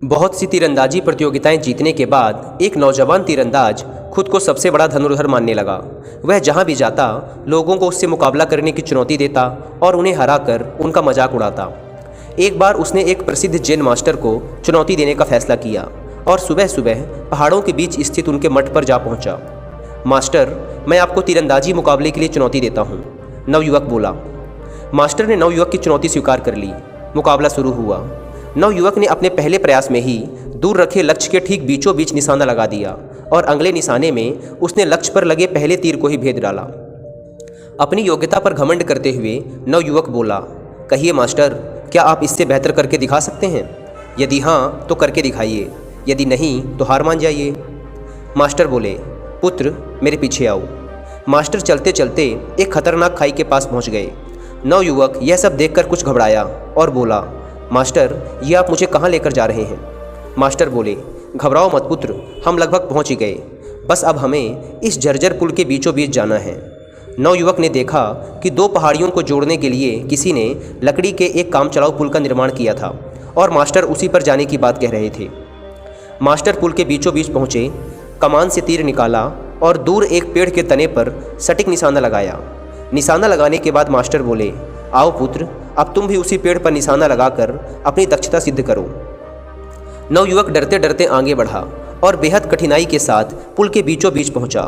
बहुत सी तीरंदाजी प्रतियोगिताएं जीतने के बाद एक नौजवान तीरंदाज खुद को सबसे बड़ा धनुर्धर मानने लगा। वह जहां भी जाता लोगों को उससे मुकाबला करने की चुनौती देता और उन्हें हराकर उनका मजाक उड़ाता। एक बार उसने एक प्रसिद्ध जैन मास्टर को चुनौती देने का फैसला किया और सुबह सुबह पहाड़ों के बीच स्थित उनके मठ पर जा पहुंचा। मास्टर, मैं आपको तीरंदाजी मुकाबले के लिए चुनौती देता हूँ, नवयुवक बोला। मास्टर ने नवयुवक की चुनौती स्वीकार कर ली। मुकाबला शुरू हुआ। नवयुवक ने अपने पहले प्रयास में ही दूर रखे लक्ष्य के ठीक बीचों बीच निशाना लगा दिया और अगले निशाने में उसने लक्ष्य पर लगे पहले तीर को ही भेद डाला। अपनी योग्यता पर घमंड करते हुए नवयुवक बोला, कहिए मास्टर, क्या आप इससे बेहतर करके दिखा सकते हैं? यदि हाँ तो करके दिखाइए, यदि नहीं तो हार मान जाइए। मास्टर बोले, पुत्र मेरे पीछे आओ। मास्टर चलते चलते एक खतरनाक खाई के पास पहुंच गए। नवयुवक यह सब देखकर कुछ घबराया और बोला, मास्टर, ये आप मुझे कहाँ लेकर जा रहे हैं? मास्टर बोले, घबराओ मत पुत्र, हम लगभग पहुँच ही गए, बस अब हमें इस जर्जर पुल के बीचों बीच जाना है। नवयुवक ने देखा कि दो पहाड़ियों को जोड़ने के लिए किसी ने लकड़ी के एक कामचलाऊ पुल का निर्माण किया था और मास्टर उसी पर जाने की बात कह रहे थे। मास्टर पुल के बीचों बीच पहुँचे, कमान से तीर निकाला और दूर एक पेड़ के तने पर सटीक निशाना लगाया। निशाना लगाने के बाद मास्टर बोले, आओ पुत्र, अब तुम भी उसी पेड़ पर निशाना लगाकर अपनी दक्षता सिद्ध करो। नवयुवक डरते डरते आगे बढ़ा और बेहद कठिनाई के साथ पुल के बीचों बीच पहुंचा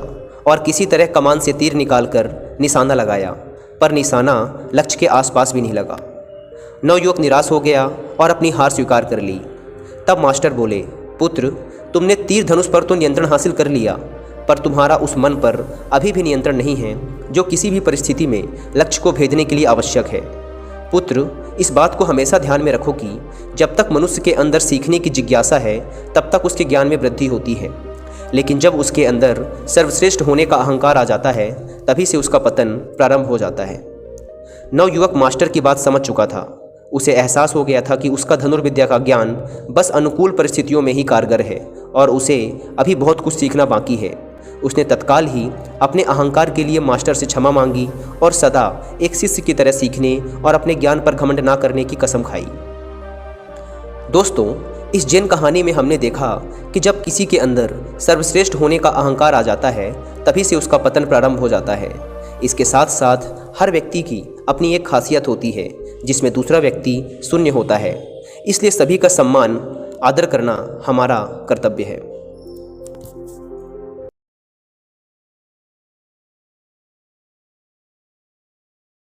और किसी तरह कमान से तीर निकालकर निशाना लगाया, पर निशाना लक्ष्य के आसपास भी नहीं लगा। नवयुवक निराश हो गया और अपनी हार स्वीकार कर ली। तब मास्टर बोले, पुत्र, तुमने तीर धनुष पर तो नियंत्रण हासिल कर लिया, पर तुम्हारा उस मन पर अभी भी नियंत्रण नहीं है जो किसी भी परिस्थिति में लक्ष्य को भेदने के लिए आवश्यक है। पुत्र, इस बात को हमेशा ध्यान में रखो कि जब तक मनुष्य के अंदर सीखने की जिज्ञासा है तब तक उसके ज्ञान में वृद्धि होती है, लेकिन जब उसके अंदर सर्वश्रेष्ठ होने का अहंकार आ जाता है तभी से उसका पतन प्रारंभ हो जाता है। नवयुवक मास्टर की बात समझ चुका था। उसे एहसास हो गया था कि उसका धनुर्विद्या का ज्ञान बस अनुकूल परिस्थितियों में ही कारगर है और उसे अभी बहुत कुछ सीखना बाकी है। उसने तत्काल ही अपने अहंकार के लिए मास्टर से क्षमा मांगी और सदा एक शिष्य की तरह सीखने और अपने ज्ञान पर घमंड ना करने की कसम खाई। दोस्तों, इस जैन कहानी में हमने देखा कि जब किसी के अंदर सर्वश्रेष्ठ होने का अहंकार आ जाता है तभी से उसका पतन प्रारंभ हो जाता है। इसके साथ साथ हर व्यक्ति की अपनी एक खासियत होती है जिसमें दूसरा व्यक्ति शून्य होता है, इसलिए सभी का सम्मान आदर करना हमारा कर्तव्य है।